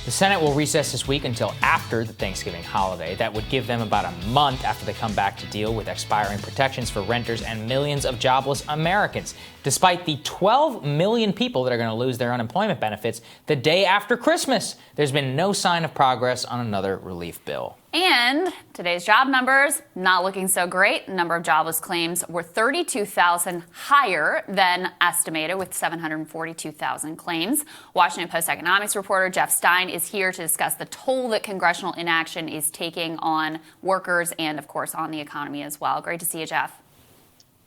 The Senate will recess this week until after the Thanksgiving holiday. That would give them about a month after they come back to deal with expiring protections for renters and millions of jobless Americans. Despite the 12 million people that are going to lose their unemployment benefits the day after Christmas, there's been no sign of progress on another relief bill. And today's job numbers, not looking so great. The number of jobless claims were 32,000 higher than estimated, with 742,000 claims. Washington Post economics reporter Jeff Stein is here to discuss the toll that congressional inaction is taking on workers and, of course, on the economy as well. Great to see you, Jeff.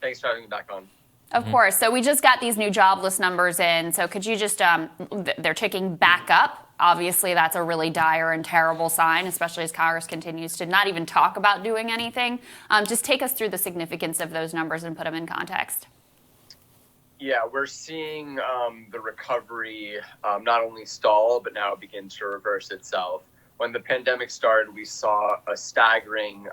Thanks for having me back on. Of course. So we just got these new jobless numbers in. So could you just, they're ticking back up. Obviously, that's a really dire and terrible sign, especially as Congress continues to not even talk about doing anything. Just take us through the significance of those numbers and put them in context. Yeah, we're seeing the recovery not only stall, but now begin to reverse itself. When the pandemic started, we saw a staggering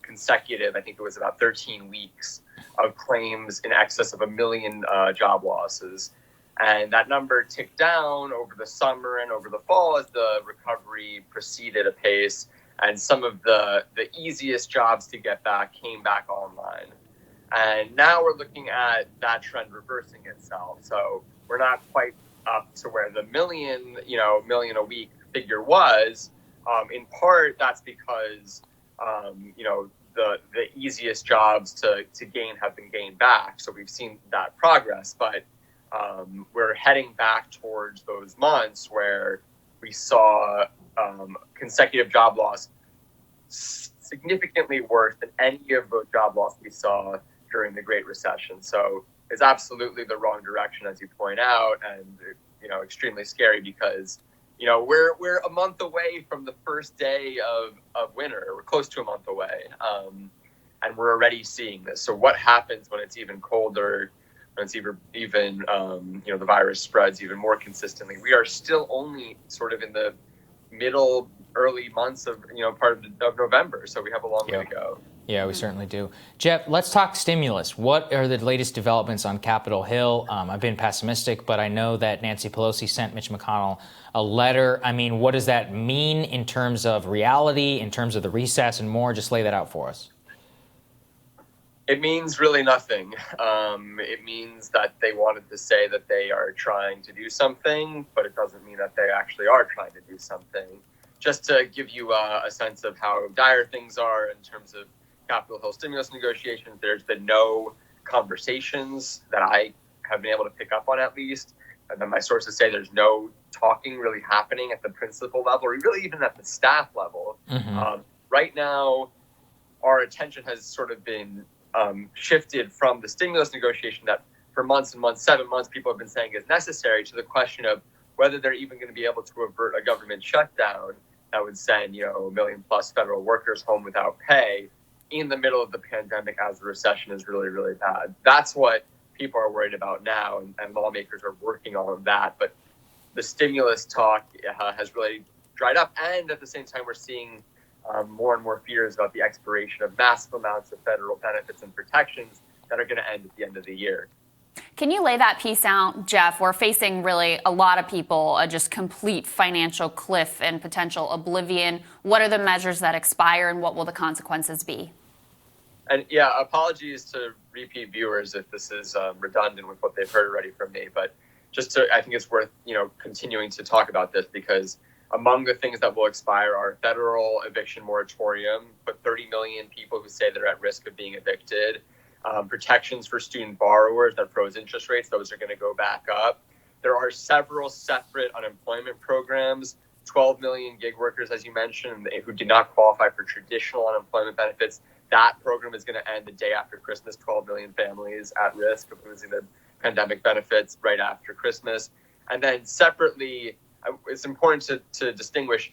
consecutive, I think it was about 13 weeks, of claims in excess of 1 million job losses. And that number ticked down over the summer and over the fall as the recovery proceeded apace. And some of the easiest jobs to get back came back online. And now we're looking at that trend reversing itself. So we're not quite up to where the million a week figure was. In part, that's because, the easiest jobs to gain have been gained back. So we've seen that progress. But we're heading back towards those months where we saw consecutive job loss significantly worse than any of the job loss we saw during the Great Recession. So it's absolutely the wrong direction, as you point out, and extremely scary because we're a month away from the first day of winter. We're close to a month away, and we're already seeing this. So what happens when it's even colder? When it's even the virus spreads even more consistently? We are still only sort of in the early months of part of November, so we have a long way to go. Yeah, we certainly do. Jeff, let's talk stimulus. What are the latest developments on Capitol Hill? I've been pessimistic, but I know that Nancy Pelosi sent Mitch McConnell a letter. I mean, what does that mean in terms of reality, in terms of the recess and more? Just lay that out for us. It means really nothing. It means that they wanted to say that they are trying to do something, but it doesn't mean that they actually are trying to do something. Just to give you a sense of how dire things are in terms of Capitol Hill stimulus negotiations, there's been no conversations that I have been able to pick up on, at least. And then my sources say there's no talking really happening at the principal level or really even at the staff level. Right now, our attention has sort of been shifted from the stimulus negotiation that for months and months, 7 months, people have been saying is necessary, to the question of whether they're even going to be able to avert a government shutdown that would send, 1 million plus federal workers home without pay in the middle of the pandemic as the recession is really, really bad. That's what people are worried about now, and lawmakers are working on that. But the stimulus talk has really dried up, and at the same time, we're seeing more and more fears about the expiration of massive amounts of federal benefits and protections that are going to end at the end of the year. Can you lay that piece out, Jeff? We're facing really a lot of people a just complete financial cliff and potential oblivion. What are the measures that expire and what will the consequences be? And yeah, apologies to repeat viewers if this is redundant with what they've heard already from me, but I think it's worth, continuing to talk about this because among the things that will expire are federal eviction moratorium, but 30 million people who say they're at risk of being evicted, protections for student borrowers that froze interest rates, those are going to go back up. There are several separate unemployment programs, 12 million gig workers, as you mentioned, who did not qualify for traditional unemployment benefits. That program is going to end the day after Christmas, 12 million families at risk of losing their pandemic benefits right after Christmas. And then separately, it's important to distinguish,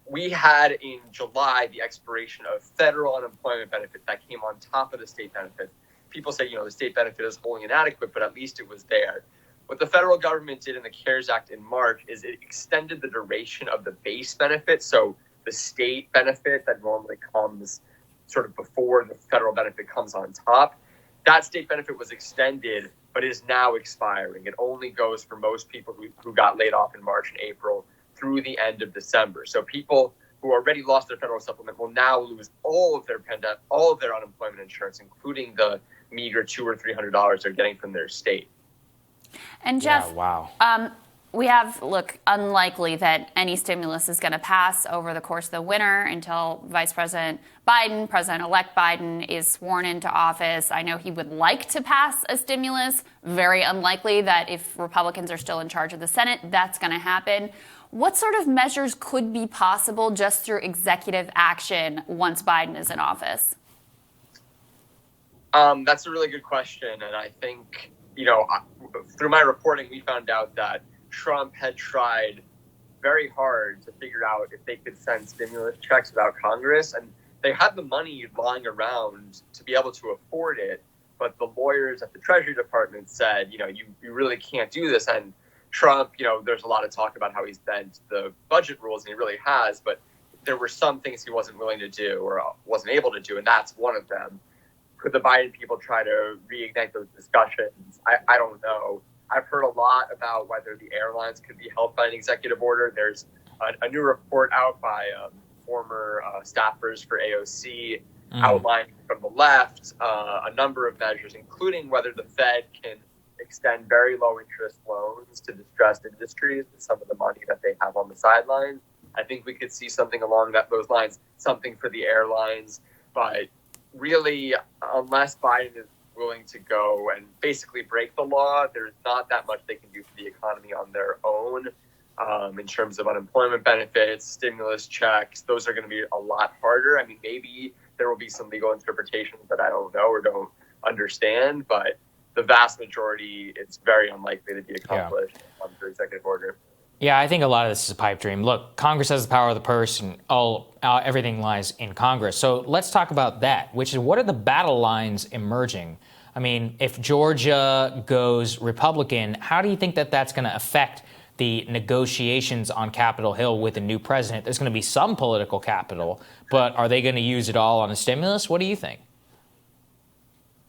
we had in July the expiration of federal unemployment benefits that came on top of the state benefits. People say, the state benefit is wholly inadequate, but at least it was there. What the federal government did in the CARES Act in March is it extended the duration of the base benefit. So the state benefit that normally comes sort of before the federal benefit comes on top, that state benefit was extended, but is now expiring. It only goes for most people who got laid off in March and April through the end of December. So people who already lost their federal supplement will now lose all of their unemployment insurance, including the meager $200 or $300 they're getting from their state. And Jeff, yeah, wow. We have, unlikely that any stimulus is going to pass over the course of the winter until Vice President Biden, President-elect Biden, is sworn into office. I know he would like to pass a stimulus. Very unlikely that if Republicans are still in charge of the Senate, that's going to happen. What sort of measures could be possible just through executive action once Biden is in office? That's a really good question. And I think, through my reporting, we found out that Trump had tried very hard to figure out if they could send stimulus checks without Congress. And they had the money lying around to be able to afford it. But the lawyers at the Treasury Department said, you really can't do this. And Trump, there's a lot of talk about how he's bent the budget rules, and he really has. But there were some things he wasn't willing to do or wasn't able to do. And that's one of them. Could the Biden people try to reignite those discussions? I don't know. I've heard a lot about whether the airlines could be helped by an executive order. There's a new report out by former staffers for AOC outlining from the left a number of measures, including whether the Fed can extend very low interest loans to distressed industries with some of the money that they have on the sidelines. I think we could see something along those lines, something for the airlines. But really, unless Biden is willing to go and basically break the law, there's not that much they can do for the economy on their own in terms of unemployment benefits, stimulus checks. Those are going to be a lot harder. I mean, maybe there will be some legal interpretations that I don't know or don't understand, but the vast majority, it's very unlikely to be accomplished under executive order. Yeah, I think a lot of this is a pipe dream. Look, Congress has the power of the purse, and everything lies in Congress. So let's talk about that, which is what are the battle lines emerging? I mean, if Georgia goes Republican, how do you think that that's going to affect the negotiations on Capitol Hill with a new president? There's going to be some political capital, but are they going to use it all on a stimulus? What do you think?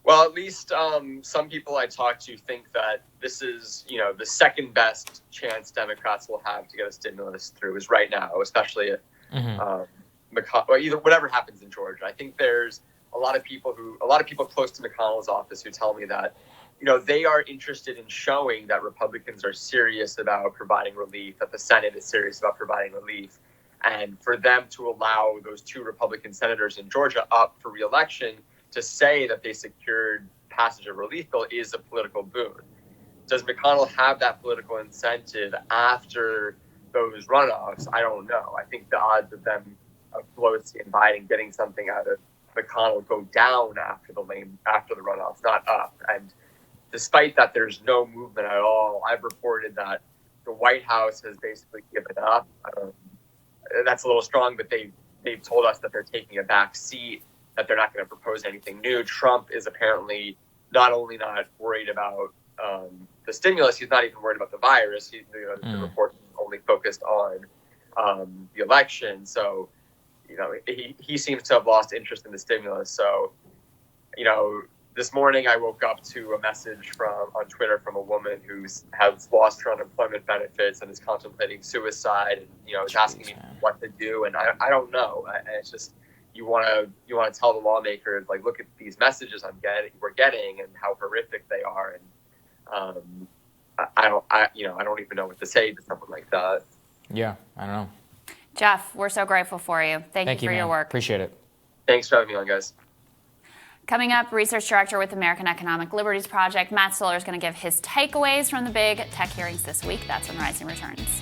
Well, at least some people I talk to think that this is, the second best chance Democrats will have to get a stimulus through is right now, especially if either whatever happens in Georgia. I think there's a lot of people close to McConnell's office who tell me that, they are interested in showing that Republicans are serious about providing relief, that the Senate is serious about providing relief. And for them to allow those two Republican senators in Georgia up for re-election to say that they secured passage of relief bill is a political boon. Does McConnell have that political incentive after those runoffs? I don't know. I think the odds of them, of Pelosi and Biden getting something out of McConnell go down after the runoffs, not up. And despite that, there's no movement at all. I've reported that the White House has basically given up. That's a little strong, but they've told us that they're taking a back seat, that they're not going to propose anything new. Trump is apparently not only not worried about the stimulus, he's not even worried about the virus. The report is only focused on the election. So, he seems to have lost interest in the stimulus. So, this morning I woke up to a message on Twitter from a woman who has lost her unemployment benefits and is contemplating suicide, and is asking me what to do. And I don't know. And it's just, you want to tell the lawmakers, look at these messages we're getting and how horrific they are. And I don't even know what to say to someone like that. Yeah, I don't know. Jeff, we're so grateful for you. Thank you for your work. Appreciate it. Thanks for having me on, guys. Coming up, research director with American Economic Liberties Project, Matt Stoller, is going to give his takeaways from the big tech hearings this week. That's when Rising returns.